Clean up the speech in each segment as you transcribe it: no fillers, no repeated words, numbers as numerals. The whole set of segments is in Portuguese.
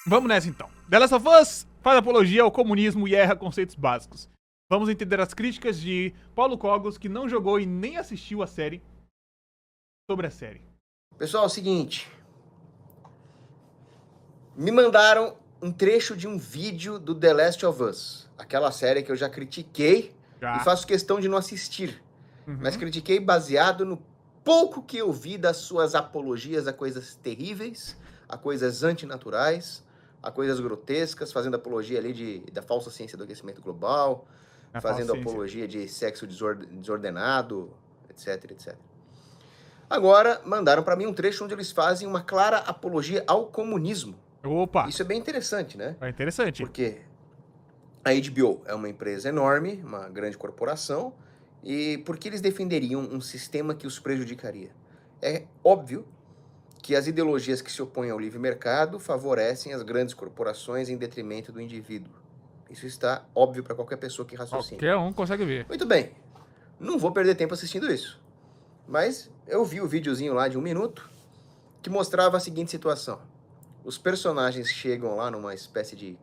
Vamos nessa então. The Last of Us faz apologia ao comunismo e erra conceitos básicos. Vamos entender as críticas de Paulo Cogos, que não jogou e nem assistiu a série, sobre a série. Pessoal, é o seguinte. Me mandaram um trecho de um vídeo do The Last of Us. Aquela série que eu já critiquei e faço questão de não assistir. Mas critiquei baseado no pouco que eu vi das suas apologias a coisas terríveis, a coisas antinaturais, a coisas grotescas, fazendo apologia ali da falsa ciência do aquecimento global, fazendo apologia de sexo desordenado, etc, etc. Agora, mandaram para mim um trecho onde eles fazem uma clara apologia ao comunismo. Opa! Isso é bem interessante, né? É interessante. Porque a HBO é uma empresa enorme, uma grande corporação, e por que eles defenderiam um sistema que os prejudicaria? É óbvio que as ideologias que se opõem ao livre mercado favorecem as grandes corporações em detrimento do indivíduo. Isso está óbvio para qualquer pessoa que raciocine. Qualquer um consegue ver. Muito bem, não vou perder tempo assistindo isso. Mas eu vi o videozinho lá de 1 minuto que mostrava a seguinte situação. Os personagens chegam lá numa espécie de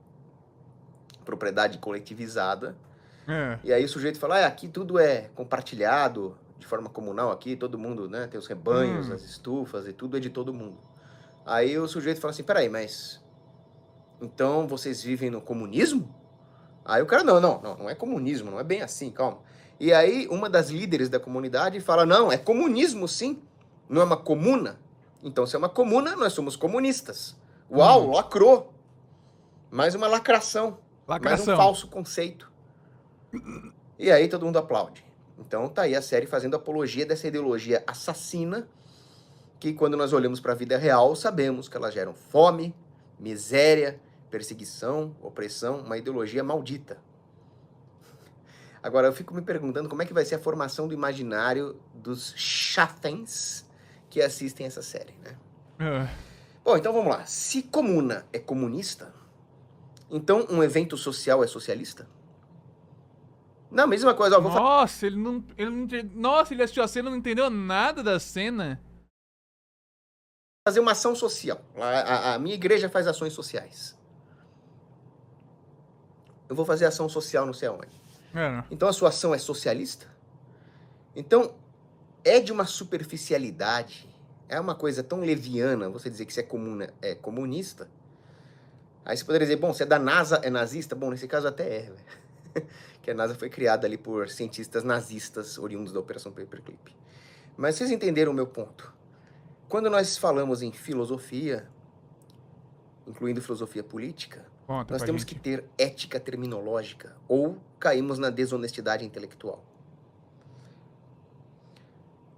propriedade coletivizada. E aí o sujeito fala, aqui tudo é compartilhado de forma comunal aqui, todo mundo, né, tem os rebanhos, as estufas e tudo é de todo mundo. Aí o sujeito fala assim, peraí, mas então vocês vivem no comunismo? Aí o cara, não é comunismo, não é bem assim, calma. E aí uma das líderes da comunidade fala, não, é comunismo sim, não é uma comuna. Então se é uma comuna, nós somos comunistas. Uau, lacrou. Mais uma lacração. Mais um falso conceito. E aí todo mundo aplaude. Então tá aí a série fazendo apologia dessa ideologia assassina, que quando nós olhamos para a vida real, sabemos que elas geram fome, miséria, perseguição, opressão, uma ideologia maldita. Agora eu fico me perguntando como é que vai ser a formação do imaginário dos chatens que assistem essa série, né? Bom, então vamos lá. Se comuna é comunista, então um evento social é socialista? Não, mesma coisa. Ó, Nossa, Nossa, ele assistiu a cena e não entendeu nada da cena. Fazer uma ação social. A minha igreja faz ações sociais. Eu vou fazer ação social não sei aonde. Então a sua ação é socialista? Então, é de uma superficialidade, é uma coisa tão leviana você dizer que se é comunista. Aí você poderia dizer, bom, se é da NASA, é nazista? Bom, nesse caso até é, que a NASA foi criada ali por cientistas nazistas oriundos da Operação Paperclip. Mas vocês entenderam o meu ponto. Quando nós falamos em filosofia, incluindo filosofia política, nós temos que ter ética terminológica ou caímos na desonestidade intelectual.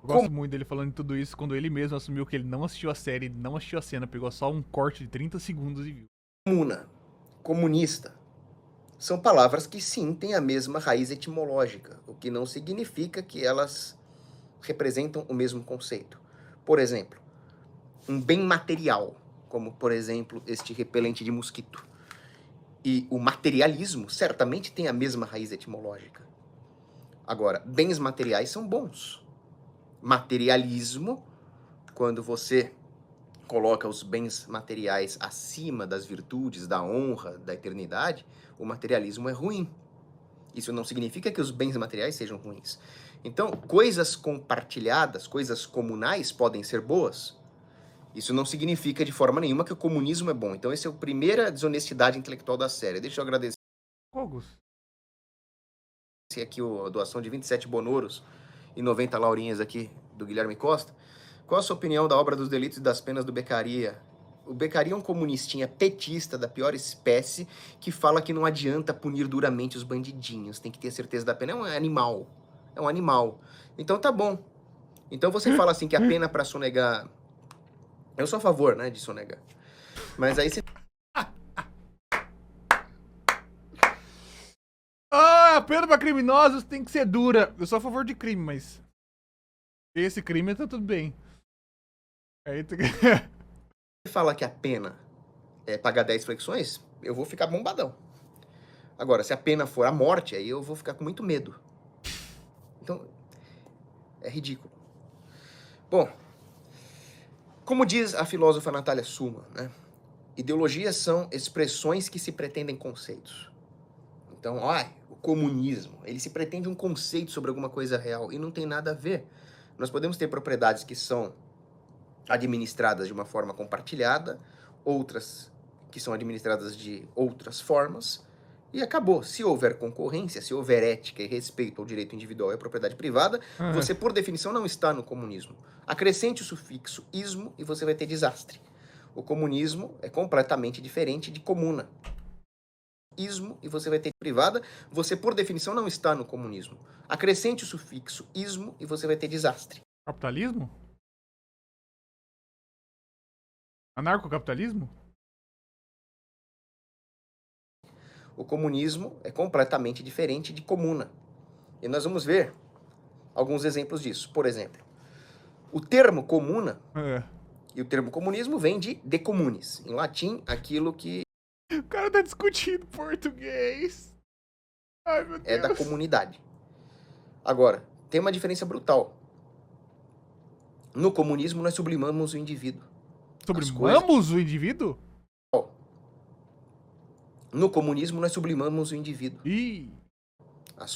Eu gosto muito dele falando tudo isso quando ele mesmo assumiu que ele não assistiu a série, não assistiu a cena, pegou só um corte de 30 segundos e viu. Comuna, comunista, são palavras que sim têm a mesma raiz etimológica, o que não significa que elas representam o mesmo conceito. Por exemplo, um bem material, como por exemplo este repelente de mosquito. E o materialismo certamente tem a mesma raiz etimológica. Agora, bens materiais são bons. Materialismo, quando você coloca os bens materiais acima das virtudes, da honra, da eternidade, o materialismo é ruim. Isso não significa que os bens materiais sejam ruins. Então, coisas compartilhadas, coisas comunais podem ser boas. Isso não significa de forma nenhuma que o comunismo é bom. Então, essa é a primeira desonestidade intelectual da série. Deixa eu agradecer aqui a doação de 27 bonouros e 90 laurinhas aqui do Guilherme Costa. Qual a sua opinião da obra dos delitos e das penas do Beccaria? O Beccaria é um comunistinha petista da pior espécie que fala que não adianta punir duramente os bandidinhos, tem que ter certeza da pena. É um animal. É um animal. Então tá bom. Então você fala assim que a pena para sonegar... Eu sou a favor, né, de sonegar. Mas aí você... A pena pra criminosos tem que ser dura. Eu sou a favor de crime, mas... esse crime tá tudo bem. Aí tu... fala que a pena é pagar 10 flexões, eu vou ficar bombadão. Agora, se a pena for a morte, aí eu vou ficar com muito medo. Então, é ridículo. Bom, como diz a filósofa Natália Suma, né? Ideologias são expressões que se pretendem conceitos. Então, o comunismo, ele se pretende um conceito sobre alguma coisa real e não tem nada a ver. Nós podemos ter propriedades que são administradas de uma forma compartilhada, outras que são administradas de outras formas, e acabou. Se houver concorrência, se houver ética e respeito ao direito individual e à propriedade privada, você, por definição, não está no comunismo. Acrescente o sufixo ismo e você vai ter desastre. O comunismo é completamente diferente de comuna. Ismo e você vai ter privada, você, por definição, não está no comunismo. Acrescente o sufixo ismo e você vai ter desastre. Capitalismo? Anarcocapitalismo? O comunismo é completamente diferente de comuna. E nós vamos ver alguns exemplos disso. Por exemplo, o termo comuna e o termo comunismo vem de communis. Em latim, aquilo que O cara tá discutindo português. Ai, meu Deus. é da comunidade. Agora, tem uma diferença brutal. No comunismo, nós sublimamos o indivíduo. Sublimamos o indivíduo? No comunismo, nós sublimamos o indivíduo. Ih. As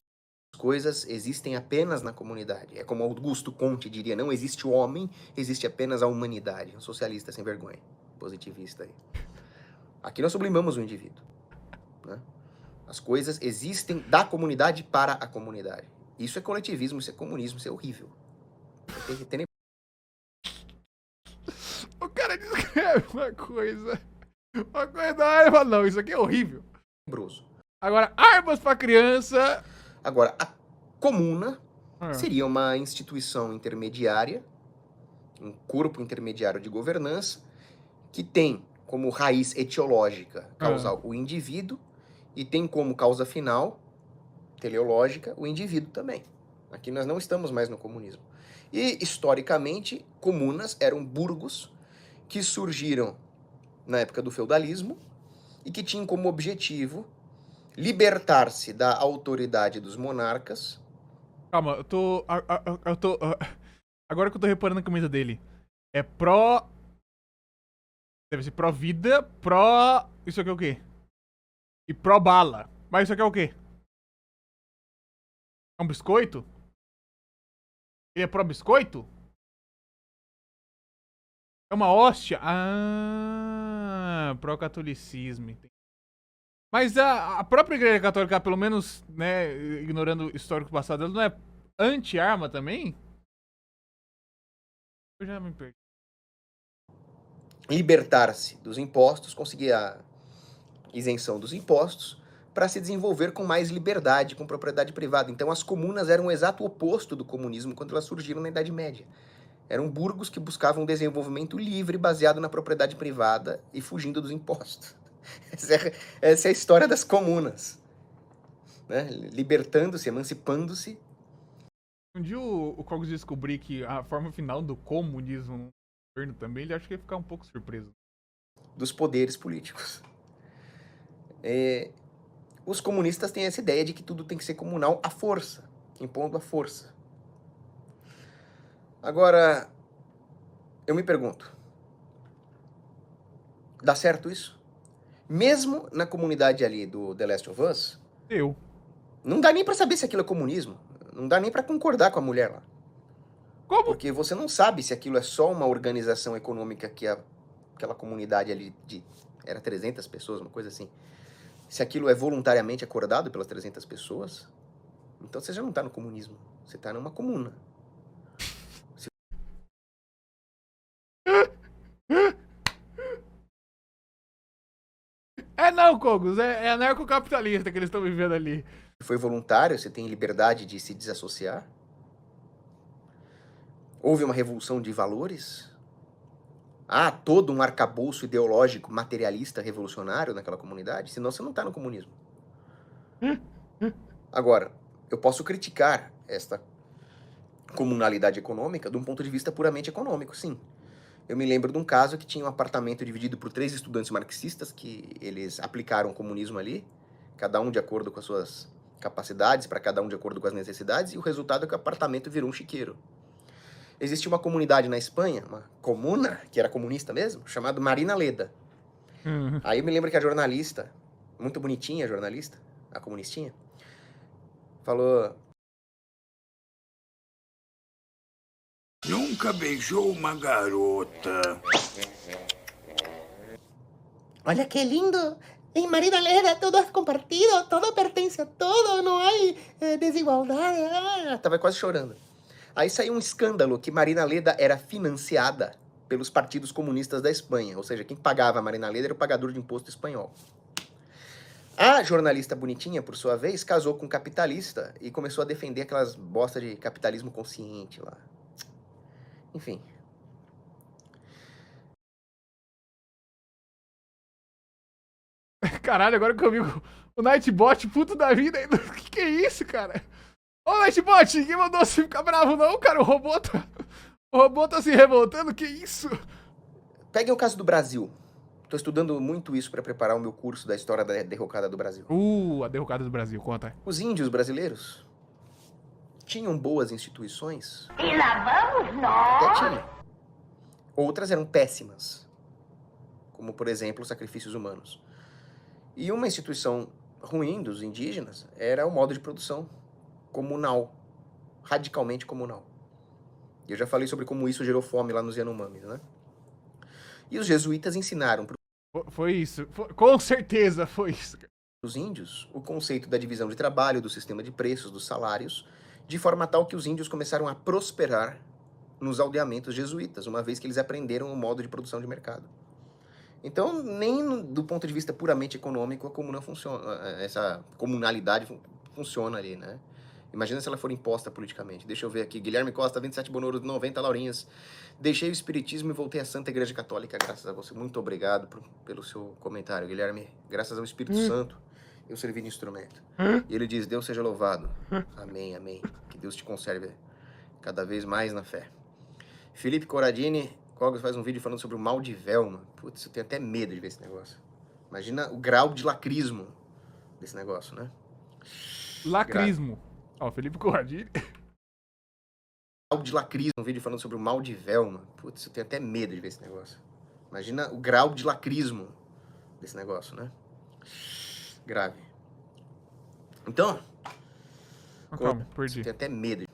coisas existem apenas na comunidade. É como Augusto Comte diria, não existe o homem, existe apenas a humanidade. Um socialista sem vergonha, positivista aí. Aqui nós sublimamos o indivíduo. Né? As coisas existem da comunidade para a comunidade. Isso é coletivismo, isso é comunismo, isso é horrível. O cara descreve uma coisa da arma, não, isso aqui é horrível. Agora, armas pra criança. Agora, a comuna seria uma instituição intermediária, um corpo intermediário de governança, que tem como raiz etiológica causal o indivíduo e tem como causa final teleológica o indivíduo também. Aqui nós não estamos mais no comunismo. E, historicamente, comunas eram burgos que surgiram na época do feudalismo e que tinham como objetivo libertar-se da autoridade dos monarcas. Calma, eu tô. Agora que eu tô reparando na camisa dele. É pró. Deve ser pró-vida, pró. Isso aqui é o quê? E pró-bala. Mas isso aqui é o quê? É um biscoito? Ele é pró-biscoito? É uma hóstia? Ah, pró-catolicismo. Mas a própria Igreja Católica, pelo menos, né, ignorando o histórico passado, ela não é anti-arma também? Eu já me perdi. Libertar-se dos impostos, conseguir a isenção dos impostos, para se desenvolver com mais liberdade, com propriedade privada. Então as comunas eram o exato oposto do comunismo quando elas surgiram na Idade Média. Eram burgos que buscavam um desenvolvimento livre, baseado na propriedade privada e fugindo dos impostos. Essa é a história das comunas. Né? Libertando-se, emancipando-se. Um dia o Cogos descobrir que a forma final do comunismo no governo também, ele acha que ia ficar um pouco surpreso. Dos poderes políticos. Os comunistas têm essa ideia de que tudo tem que ser comunal à força, impondo a força. Agora, eu me pergunto, dá certo isso? Mesmo na comunidade ali do The Last of Us, não dá nem pra saber se aquilo é comunismo. Não dá nem pra concordar com a mulher lá. Como? Porque você não sabe se aquilo é só uma organização econômica que aquela comunidade ali era 300 pessoas, uma coisa assim. Se aquilo é voluntariamente acordado pelas 300 pessoas, então você já não tá no comunismo. Você tá numa comuna. Não, Cogos, é anarcocapitalista que eles estão vivendo ali. Foi voluntário, você tem liberdade de se desassociar. Houve uma revolução de valores. Há todo um arcabouço ideológico, materialista, revolucionário naquela comunidade, senão você não está no comunismo. Agora, eu posso criticar esta comunalidade econômica de um ponto de vista puramente econômico, sim. Eu me lembro de um caso que tinha um apartamento dividido por 3 estudantes marxistas, que eles aplicaram o comunismo ali, cada um de acordo com as suas capacidades, para cada um de acordo com as necessidades, e o resultado é que o apartamento virou um chiqueiro. Existia uma comunidade na Espanha, uma comuna, que era comunista mesmo, chamada Marina Leda. Uhum. Aí eu me lembro que a jornalista, muito bonitinha a jornalista, a comunistinha, falou: Nunca beijou uma garota. olha que lindo, em Marina Leda todo é compartido, todo pertence a todo, não há desigualdade. Tava quase chorando. Aí saiu um escândalo que Marina Leda era financiada pelos partidos comunistas da Espanha, ou seja, quem pagava a Marina Leda era o pagador de imposto espanhol. A jornalista bonitinha, por sua vez, casou com um capitalista e começou a defender aquelas bosta de capitalismo consciente lá. Enfim. Caralho, agora comigo o Nightbot puto da vida ainda. Que é isso, cara? Ô, Nightbot, ninguém mandou você ficar bravo não, cara. O robô tá se revoltando, que isso? Peguem o caso do Brasil. Estou estudando muito isso para preparar o meu curso da história da derrocada do Brasil. A derrocada do Brasil, conta. Os índios brasileiros tinham boas instituições. E lá vamos Até nós. tinha. Outras eram péssimas, como, por exemplo, os sacrifícios humanos. E uma instituição ruim dos indígenas era o modo de produção comunal, radicalmente comunal. E eu já falei sobre como isso gerou fome lá nos Yanomamis, né? E os jesuítas ensinaram para Foi isso. Com certeza foi isso. os índios o conceito da divisão de trabalho, do sistema de preços, dos salários, de forma tal que os índios começaram a prosperar nos aldeamentos jesuítas, uma vez que eles aprenderam o modo de produção de mercado. Então, nem do ponto de vista puramente econômico, a comuna funciona, essa comunalidade funciona ali, né? Imagina se ela for imposta politicamente. Deixa eu ver aqui. Guilherme Costa, 27 Bonoro, 90 Laurinhas. Deixei o espiritismo e voltei à Santa Igreja Católica, graças a você. Muito obrigado pelo seu comentário, Guilherme. Graças ao Espírito Santo, eu servi de instrumento. E ele diz, Deus seja louvado. Amém, amém. Que Deus te conserve cada vez mais na fé. Felipe Corradini, Cogos faz um vídeo falando sobre o mal de Velma. Putz, eu tenho até medo de ver esse negócio. Imagina o grau de lacrismo desse negócio, né? Lacrismo. Ó, Felipe Corradini. Grau de lacrismo, um vídeo falando sobre o mal de Velma. Putz, eu tenho até medo de ver esse negócio. Imagina o grau de lacrismo desse negócio, né? Grave. Então, Calma, perdi. eu tenho até medo.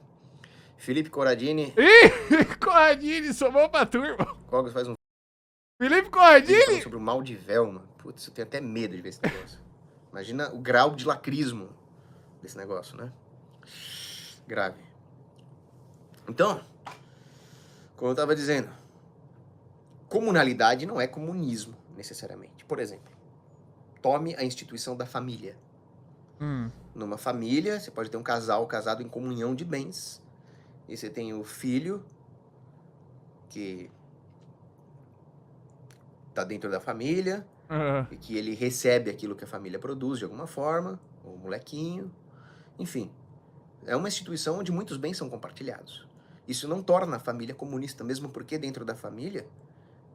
Felipe Corradini, Ih, Corradini, somou pra turma. Cogos faz um Felipe vídeo falando Corradini. sobre o mal de Velma. Putz, eu tenho até medo de ver esse negócio. Imagina o grau de lacrismo desse negócio, né? Grave. Então, como eu estava dizendo, comunalidade não é comunismo, necessariamente. Por exemplo, tome a instituição da família. Numa família, você pode ter um casal casado em comunhão de bens. E você tem o filho, que está dentro da família, e que ele recebe aquilo que a família produz de alguma forma, o molequinho, enfim. É uma instituição onde muitos bens são compartilhados. Isso não torna a família comunista, mesmo porque dentro da família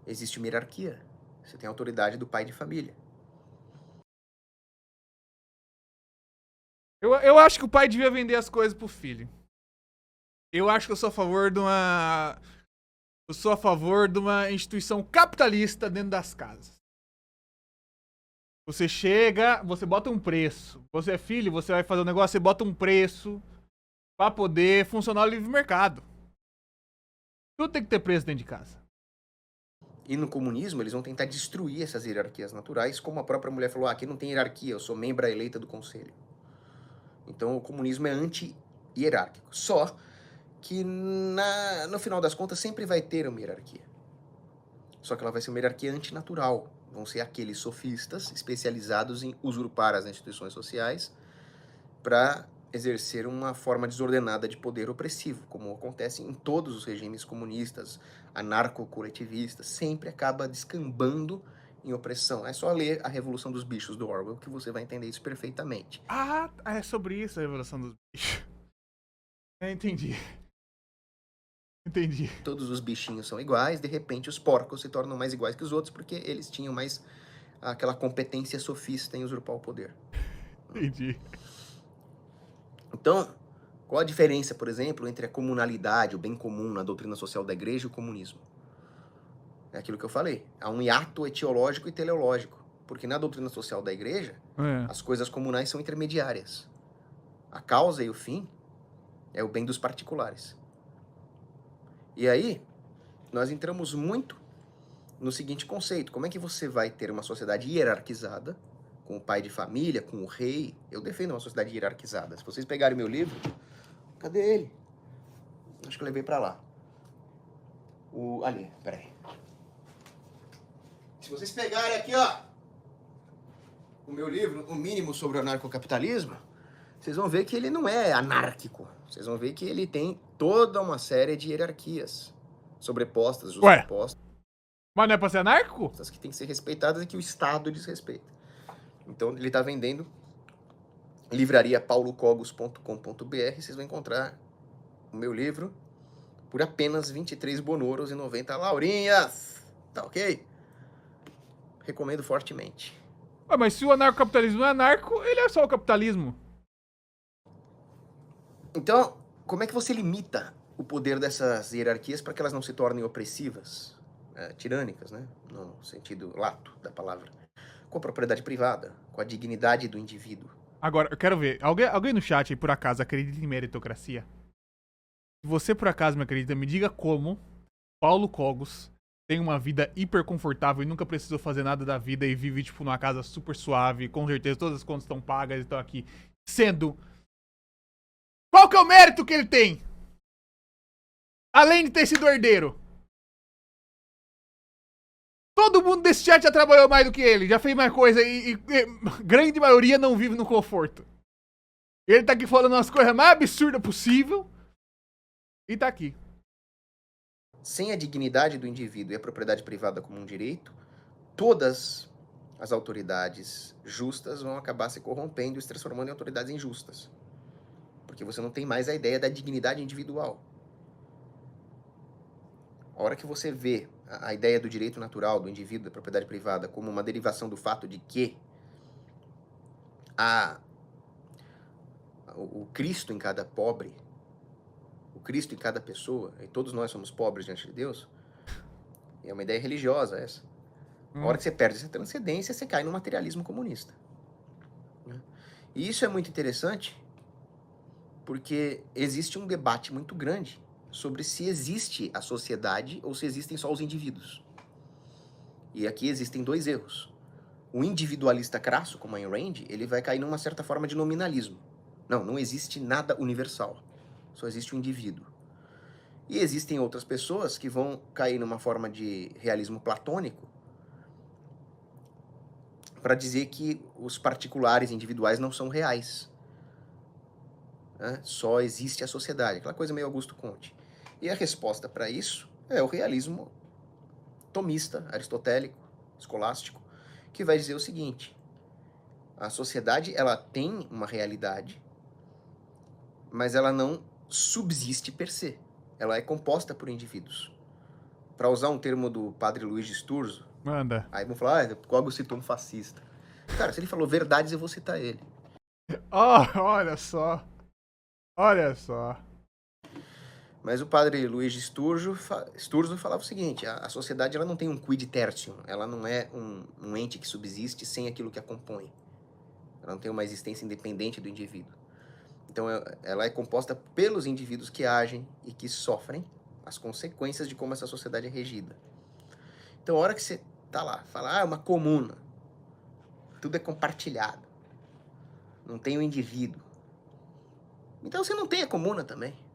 existe uma hierarquia. Você tem a autoridade do pai de família. Eu acho que o pai devia vender as coisas pro filho. Eu acho que eu sou a favor de uma. Eu sou a favor de uma instituição capitalista dentro das casas. Você chega, você bota um preço. Você é filho, você vai fazer um negócio, você bota um preço pra poder funcionar o livre mercado. Tudo tem que ter preço dentro de casa. E no comunismo, eles vão tentar destruir essas hierarquias naturais, como a própria mulher falou, aqui não tem hierarquia, eu sou membro eleita do conselho. Então o comunismo é anti-hierárquico. Só que no final das contas sempre vai ter uma hierarquia. Só que ela vai ser uma hierarquia antinatural. Vão ser aqueles sofistas especializados em usurpar as instituições sociais para exercer uma forma desordenada de poder opressivo, como acontece em todos os regimes comunistas, anarco-coletivistas, sempre acaba descambando em opressão. É só ler A Revolução dos Bichos, do Orwell, que você vai entender isso perfeitamente. Ah, é sobre isso a Revolução dos Bichos. Entendi. Entendi. Todos os bichinhos são iguais, de repente os porcos se tornam mais iguais que os outros, porque eles tinham mais aquela competência sofista em usurpar o poder. Entendi. Então, qual a diferença, por exemplo, entre a comunalidade, o bem comum na doutrina social da igreja e o comunismo? É aquilo que eu falei. Há um hiato etiológico e teleológico. Porque na doutrina social da igreja, as coisas comunais são intermediárias. A causa e o fim é o bem dos particulares. E aí, nós entramos muito no seguinte conceito. Como é que você vai ter uma sociedade hierarquizada, com o pai de família, com o rei? Eu defendo uma sociedade hierarquizada. Se vocês pegarem meu livro, cadê ele? Acho que eu levei pra lá. Ali, peraí. Se vocês pegarem aqui, ó, o meu livro, O Mínimo sobre o Anarcocapitalismo, vocês vão ver que ele não é anárquico. Vocês vão ver que ele tem toda uma série de hierarquias sobrepostas, justapostas, Mas não é pra ser anárquico? que tem que ser respeitadas e que o Estado desrespeita. Então ele está vendendo livraria paulocogos.com.br. Vocês vão encontrar o meu livro por apenas 23 bonoros e 90 laurinhas. Tá ok? Recomendo fortemente. Ué, mas se o anarcocapitalismo é anarco, ele é só o capitalismo. Então, como é que você limita o poder dessas hierarquias para que elas não se tornem opressivas, tirânicas, né? No sentido lato da palavra. Com a propriedade privada, com a dignidade do indivíduo. Agora, eu quero ver. Alguém no chat aí, por acaso, acredita em meritocracia? Se você, por acaso, me acredita, me diga como Paulo Cogos tem uma vida hiper confortável e nunca precisou fazer nada da vida e vive, tipo, numa casa super suave, com certeza todas as contas estão pagas e estão aqui. Sendo... Qual que é o mérito que ele tem? Além de ter sido herdeiro. Todo mundo desse chat já trabalhou mais do que ele, já fez mais coisa e grande maioria não vive no conforto. Ele tá aqui falando umas coisas mais absurdas possível e tá aqui. Sem a dignidade do indivíduo e a propriedade privada como um direito, todas as autoridades justas vão acabar se corrompendo e se transformando em autoridades injustas. Porque você não tem mais a ideia da dignidade individual. A hora que você vê a ideia do direito natural do indivíduo, da propriedade privada, como uma derivação do fato de que há o Cristo em cada pobre, o Cristo em cada pessoa, e todos nós somos pobres diante de Deus, é uma ideia religiosa essa. A hora que você perde essa transcendência, você cai no materialismo comunista. E isso é muito interessante, porque existe um debate muito grande sobre se existe a sociedade ou se existem só os indivíduos. E aqui existem dois erros. O individualista crasso, como a Ayn Rand, ele vai cair numa certa forma de nominalismo. Não existe nada universal. Só existe o indivíduo. E existem outras pessoas que vão cair numa forma de realismo platônico para dizer que os particulares individuais não são reais. Só existe a sociedade. Aquela coisa meio Augusto Comte. E a resposta para isso é o realismo tomista, aristotélico, escolástico, que vai dizer o seguinte: a sociedade ela tem uma realidade, mas ela não subsiste per se. Ela é composta por indivíduos. Para usar um termo do padre Luiz de Sturzo, Manda. aí vão falar, Cogos citou um fascista. Cara, se ele falou verdades, eu vou citar ele. Olha só. Olha só. Mas o padre Luiz de Sturzo falava o seguinte: a sociedade ela não tem um quid tertium, ela não é um ente que subsiste sem aquilo que a compõe. Ela não tem uma existência independente do indivíduo. Então ela é composta pelos indivíduos que agem e que sofrem as consequências de como essa sociedade é regida. Então a hora que você tá lá, fala, é uma comuna, tudo é compartilhado, não tem o indivíduo. Então você não tem a comuna também.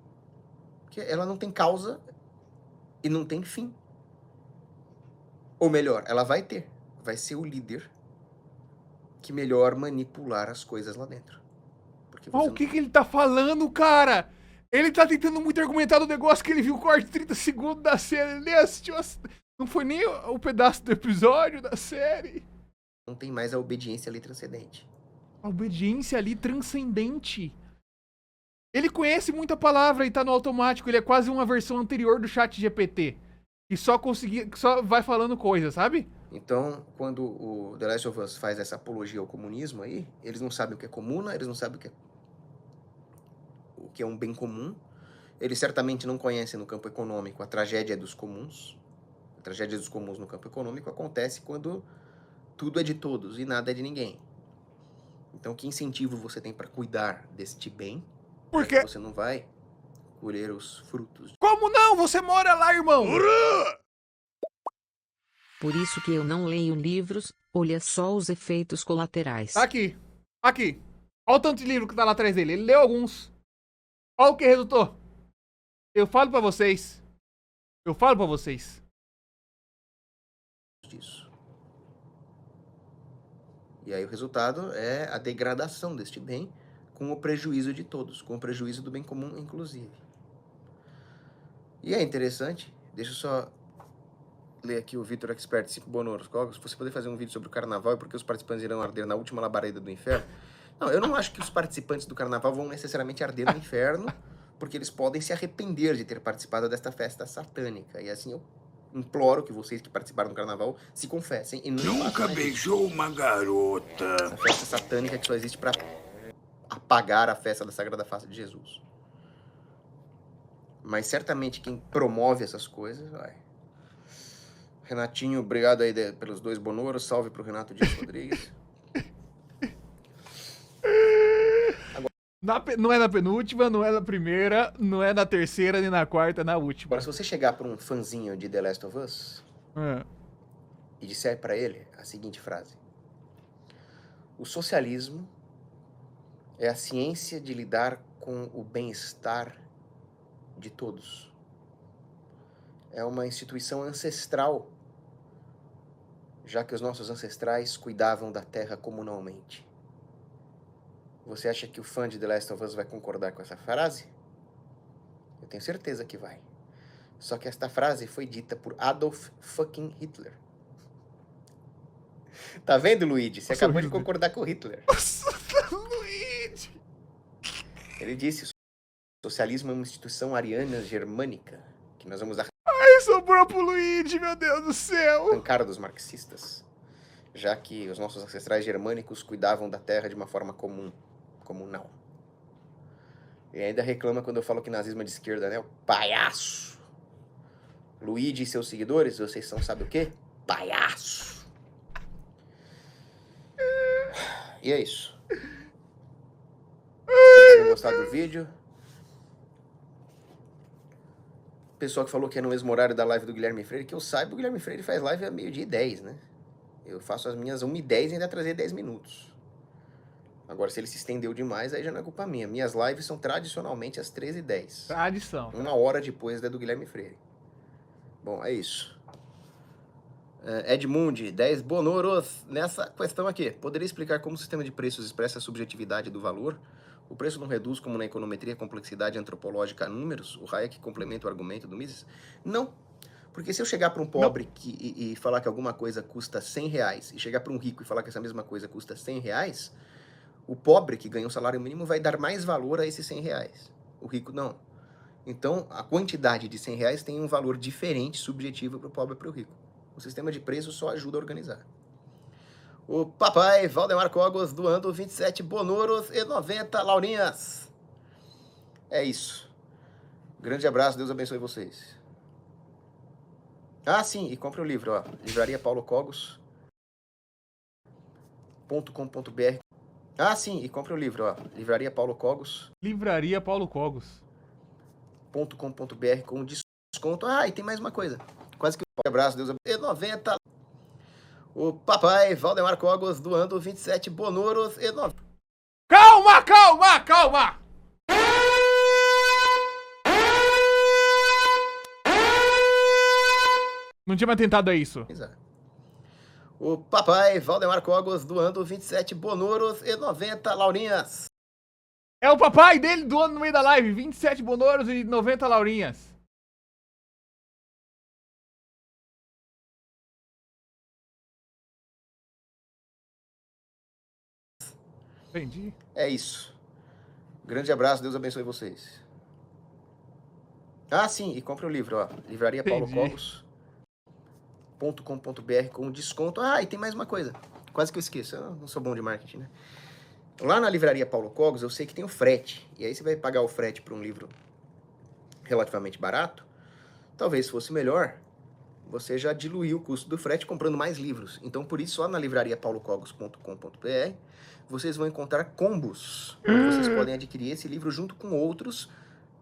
Porque ela não tem causa e não tem fim. Ou melhor, ela vai ter. Vai ser o líder que melhor manipular as coisas lá dentro. Porque você O que ele tá falando, cara? Ele tá tentando muito argumentar do negócio que ele viu o corte de 30 segundos da série. Ele assistiu. Não foi nem o pedaço do episódio da série. não tem mais a obediência ali transcendente. A obediência ali transcendente. Ele conhece muita palavra e tá no automático. Ele é quase uma versão anterior do chat GPT. E só vai falando coisa, sabe? Então, quando o The Last of Us faz essa apologia ao comunismo aí, eles não sabem o que é comuna, eles não sabem o que é um bem comum. Eles certamente não conhecem no campo econômico a tragédia dos comuns. A tragédia dos comuns no campo econômico acontece quando tudo é de todos e nada é de ninguém. Então, que incentivo você tem para cuidar deste bem? Por Porque quê? você não vai colher os frutos. Como não? Você mora lá, irmão! Por isso que eu não leio livros, olha só os efeitos colaterais. Tá aqui. Aqui. Olha o tanto de livro que tá lá atrás dele. Ele leu alguns. Olha o que resultou. Eu falo pra vocês. Eu falo pra vocês. Disso. E aí o resultado é a degradação deste bem com o prejuízo de todos, com o prejuízo do bem comum, inclusive. E é interessante, deixa eu só ler aqui o Vitor Expert 5 Bonoros. Se você puder fazer um vídeo sobre o carnaval e porque os participantes irão arder na última labareda do inferno. Não, eu não acho que os participantes do carnaval vão necessariamente arder no inferno, porque eles podem se arrepender de ter participado desta festa satânica. E assim eu imploro que vocês que participaram do carnaval se confessem e não Nunca façam mais isso. beijou uma garota. Essa festa satânica que só existe para apagar a festa da Sagrada Face de Jesus. Mas certamente quem promove essas coisas, vai. Renatinho, obrigado aí pelos 2 bonoros. Salve pro Renato Dias Rodrigues. Não é na penúltima, não é na primeira, não é na terceira, nem na quarta, é na última. Agora, se você chegar para um fãzinho de The Last of Us É. e disser para ele a seguinte frase: o socialismo é a ciência de lidar com o bem-estar de todos. É uma instituição ancestral, já que os nossos ancestrais cuidavam da terra comunalmente. Você acha que o fã de The Last of Us vai concordar com essa frase? Eu tenho certeza que vai. Só que esta frase foi dita por Adolf fucking Hitler. Tá vendo, Luigi? Você Nossa, acabou de Hitler. concordar com o Hitler. Nossa, Luigi! Ele disse: o socialismo é uma instituição ariana germânica que nós vamos Ai, sobrou pro Luigi, meu Deus do céu! arrancar dos marxistas, já que os nossos ancestrais germânicos cuidavam da terra de uma forma comunal. E ainda reclama quando eu falo que nazismo é de esquerda, né? O palhaço! Luigi e seus seguidores, vocês são, sabe o quê? Palhaço! E é isso. Espero que tenham gostado do vídeo. Pessoal que falou que é no mesmo horário da live do Guilherme Freire, que eu saiba, o Guilherme Freire faz live a 12h10, né? Eu faço as minhas 1h10 e ainda trazer 10 minutos. Agora, se ele se estendeu demais, aí já não é culpa minha. Minhas lives são tradicionalmente às 13h10. Tradição. Uma hora depois da do Guilherme Freire. Bom, é isso. Edmundi, 10 bonoros nessa questão aqui. Poderia explicar como o sistema de preços expressa a subjetividade do valor? O preço não reduz, como na econometria, a complexidade antropológica a números? O Hayek complementa o argumento do Mises? Não. Porque se eu chegar para um pobre e falar que alguma coisa custa R$100 e chegar para um rico e falar que essa mesma coisa custa R$100, o pobre que ganha um salário mínimo vai dar mais valor a esses R$100. O rico não. Então, a quantidade de R$100 tem um valor diferente, subjetivo para o pobre e para o rico. O sistema de preços só ajuda a organizar. O papai Valdemar Cogos doando 27 bonoros e 90 laurinhas. É isso. Grande abraço, Deus abençoe vocês. Ah, sim, e compre o livro, ó. Livraria Paulo Cogos.com.br. Ah, sim, e compre o livro, ó. Livraria Paulo Cogos. Livraria Paulo Cogos. .com.br com desconto. Ah, e tem mais uma coisa. Quase que um abraço, Deus abençoe. 90. O papai Valdemar Cogos doando 27 bonoros e 90. Calma, calma, calma! Não tinha mais tentado a isso. O papai Valdemar Cogos doando 27 bonoros e 90 laurinhas. É o papai dele doando no meio da live. 27 bonoros e 90 laurinhas. Entendi. É isso. Grande abraço, Deus abençoe vocês. Ah, sim, e compre o livro, ó. Livraria Paulo Cogos.com.br com desconto. Ah, e tem mais uma coisa. Quase que eu esqueço. Eu não sou bom de marketing, né? Lá na Livraria Paulo Cogos, eu sei que tem o frete. E aí você vai pagar o frete para um livro relativamente barato. Talvez fosse melhor você já diluiu o custo do frete comprando mais livros. Então, por isso, só na livraria paulocogos.com.br vocês vão encontrar combos, onde vocês podem adquirir esse livro junto com outros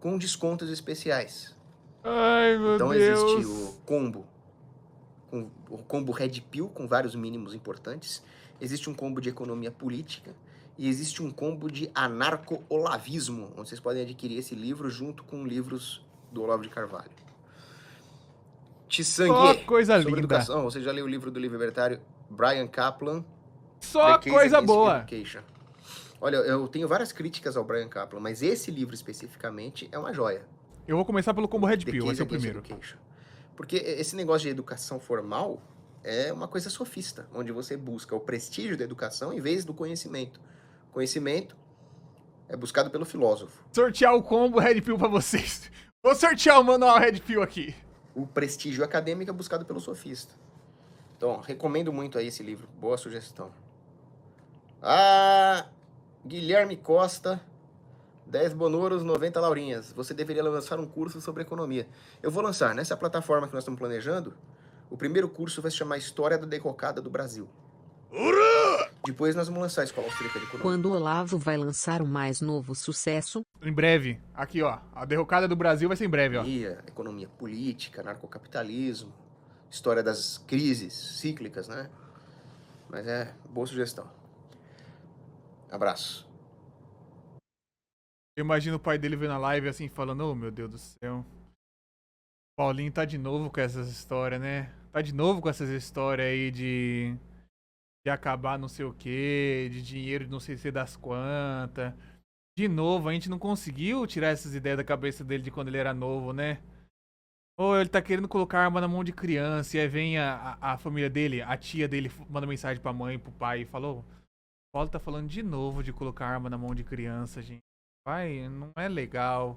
com descontos especiais. Ai, meu Então Deus. existe o combo Red Pill com vários mínimos importantes, existe um combo de economia política e existe um combo de anarco-olavismo, onde vocês podem adquirir esse livro junto com livros do Olavo de Carvalho. Só coisa sobre linda. educação. Você já leu o livro do livro libertário Brian Kaplan? Só The Case coisa Against boa. Education. Olha, eu tenho várias críticas ao Brian Kaplan, mas esse livro especificamente é uma joia. Eu vou começar pelo combo Red The Pill, vai Case ser o Against primeiro. Education. Porque esse negócio de educação formal é uma coisa sofista, onde você busca o prestígio da educação em vez do conhecimento. Conhecimento é buscado pelo filósofo. Sortear o combo Red Pill pra vocês. Vou sortear o manual Red Pill aqui. O prestígio acadêmico é buscado pelo sofista. Então, recomendo muito aí esse livro. Boa sugestão. Guilherme Costa, 10 bonoros, 90 laurinhas. Você deveria lançar um curso sobre economia. Eu vou lançar. Nessa plataforma que nós estamos planejando, o primeiro curso vai se chamar História da Decocada do Brasil. Depois nós vamos lançar a Escola Austríaca de Economia. Quando o Olavo vai lançar o mais novo sucesso? Em breve. Aqui, ó. A derrocada do Brasil vai ser em breve, ó. Economia política, narcocapitalismo, história das crises cíclicas, né? Mas é boa sugestão. Abraço. Eu imagino o pai dele vendo a live assim, falando, oh, meu Deus do céu. Paulinho tá de novo com essas histórias, né? Tá de novo com essas histórias aí de acabar não sei o que, de dinheiro de não sei se das quantas. De novo, a gente não conseguiu tirar essas ideias da cabeça dele de quando ele era novo, né? Ou ele tá querendo colocar arma na mão de criança, e aí vem a família dele, a tia dele, manda mensagem pra mãe, pro pai, e falou: o Paulo tá falando de novo de colocar arma na mão de criança, gente. Pai, não é legal.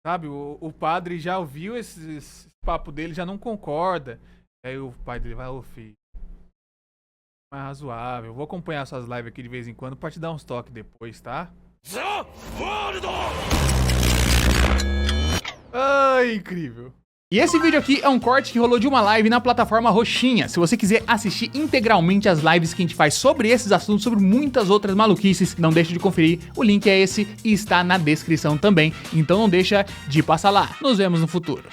Sabe, o padre já ouviu esse papo dele, já não concorda. Aí o pai dele vai, ô filho, mais razoável. Vou acompanhar suas lives aqui de vez em quando pra te dar uns toques depois, tá? Ai, incrível. E esse vídeo aqui é um corte que rolou de uma live na plataforma Roxinha. Se você quiser assistir integralmente as lives que a gente faz sobre esses assuntos, sobre muitas outras maluquices, não deixe de conferir. O link é esse e está na descrição também. Então não deixa de passar lá. Nos vemos no futuro.